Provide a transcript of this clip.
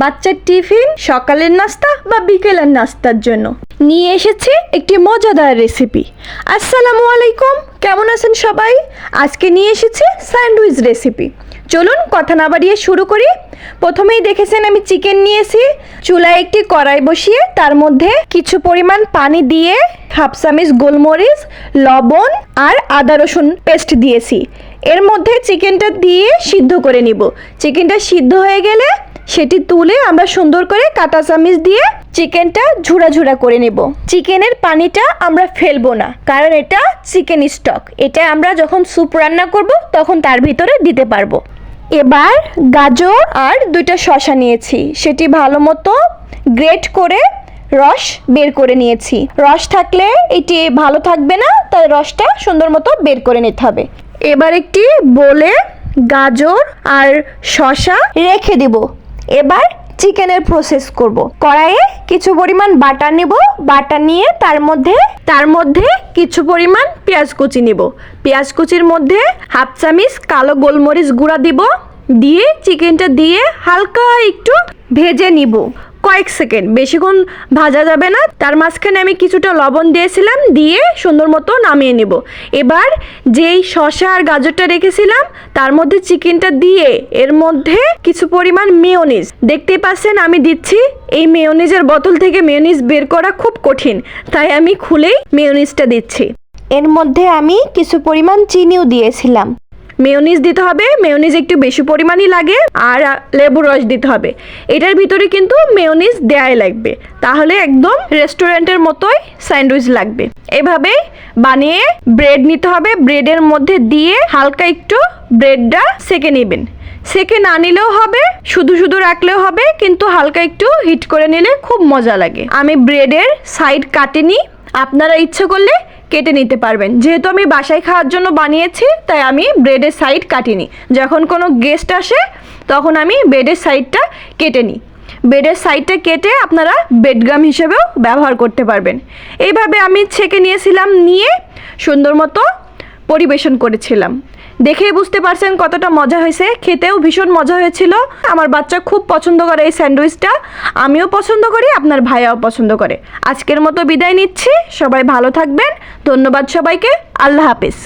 বাচ্চার টিফিন, সকালের নাস্তা বা বিকেলের নাস্তার জন্য নিয়ে এসেছি একটি মজাদার রেসিপি। আসসালামু আলাইকুম, কেমন আছেন সবাই? আজকে নিয়ে এসেছি স্যান্ডউইচ রেসিপি। চলুন কথা না বাড়িয়ে শুরু করি। প্রথমেই দেখেছেন আমি চিকেন নিয়েছি। চুলায় একটি কড়াই বসিয়ে তার মধ্যে কিছু পরিমাণ পানি দিয়ে হাফ চামচ গোলমরিচ, লবণ আর আদা রসুন পেস্ট দিয়েছি। এর মধ্যে চিকেনটা দিয়ে সিদ্ধ করে নিব। চিকেনটা সিদ্ধ হয়ে গেলে সেটি তুলে আমরা সুন্দর করে কাঁটা চামচ দিয়ে চিকেনটা ঝুরা ঝুরা করে নেব। চিকেনের পানিটা আমরা ফেলবো না, কারণ এটা চিকেন স্টক। এটা আমরা যখন স্যুপ রান্না করব তখন তার ভিতরে দিতে পারবো। এবার গাজর আর 2টা শসা নিয়েছি, সেটি ভালো মতো গ্রেট করে রস বের করে নিয়েছি। রস থাকলে এটি ভালো থাকবে না, তাই রসটা সুন্দর মতো বের করে নিতে হবে। এবার একটি বোলে গাজর আর শসা রেখে দিব। এবার চিকেনের প্রসেস করব। কড়াইয়ে কিছু পরিমাণ বাটার নেব। বাটার নিয়ে তার মধ্যে কিছু পরিমাণ পেঁয়াজ কুচি নেব। পেঁয়াজ কুচির মধ্যে হাফ চামচ কালো গোলমরিচ গুঁড়া দিব। দিয়ে চিকেনটা দিয়ে হালকা একটু ভেজে নিব, কয়েক সেকেন্ড, বেশিক্ষণ ভাজা যাবে না। তার মাঝখানে আমি কিছুটা লবণ দিয়েছিলাম, দিয়ে সুন্দর মতো নামিয়ে নেব। এবার যেই শসা আর গাজরটা রেখেছিলাম তার মধ্যে চিকেনটা দিয়ে এর মধ্যে কিছু পরিমাণ মেয়োনিজ, দেখতেই পাচ্ছেন আমি দিচ্ছি। এই মেয়োনিজের বোতল থেকে মেয়োনিজ বের করা খুব কঠিন, তাই আমি খুলেই মেয়োনিজটা দিচ্ছি। এর মধ্যে আমি কিছু পরিমাণ চিনিও দিয়েছিলাম। মেয়োনিজ দিতে হবে, মেয়োনিজ একটু বেশি পরিমাণই লাগে, আর লেবুর রস দিতে হবে। এটার ভিতরে কিন্তু মেয়োনিজ দেয়াই লাগবে, তাহলে একদম রেস্টুরেন্টের মতোই স্যান্ডউইচ লাগবে। এভাবে বানিয়ে ব্রেড নিতে হবে। ব্রেডের মধ্যে দিয়ে হালকা একটু ব্রেডটা সেকে নেবেন। সেকে না নিলেও হবে, শুধু শুধু রাখলেও হবে, কিন্তু হালকা একটু হিট করে নিলে খুব মজা লাগে। আমি ব্রেডের সাইড কাটিনি, আপনারা ইচ্ছে করলে কেটে নিতে পারবেন। যেহেতু আমি বাসায় খাওয়ার জন্য বানিয়েছি, তাই আমি ব্রেডের সাইড কাটিনি। যখন কোনো গেস্ট আসে তখন আমি ব্রেডের সাইডটা কেটে নিই। ব্রেডের সাইডটা কেটে আপনারা ব্রেডগ্রাম হিসেবেও ব্যবহার করতে পারবেন। এইভাবে আমি ছেঁকে নিয়েছিলাম, নিয়ে সুন্দর মতো পরিবেশন করেছিলাম। দেখেই বুঝতে পারছেন কতটা মজা হয়েছে। খেতেও ভীষণ মজা হয়েছিল। আমার বাচ্চা খুব পছন্দ করে এই স্যান্ডউইচটা, আমিও পছন্দ করি, আপনার ভাইয়াও পছন্দ করে। আজকের মতো বিদায় নিচ্ছি, সবাই ভালো থাকবেন। ধন্যবাদ সবাইকে, আল্লাহ হাফেজ।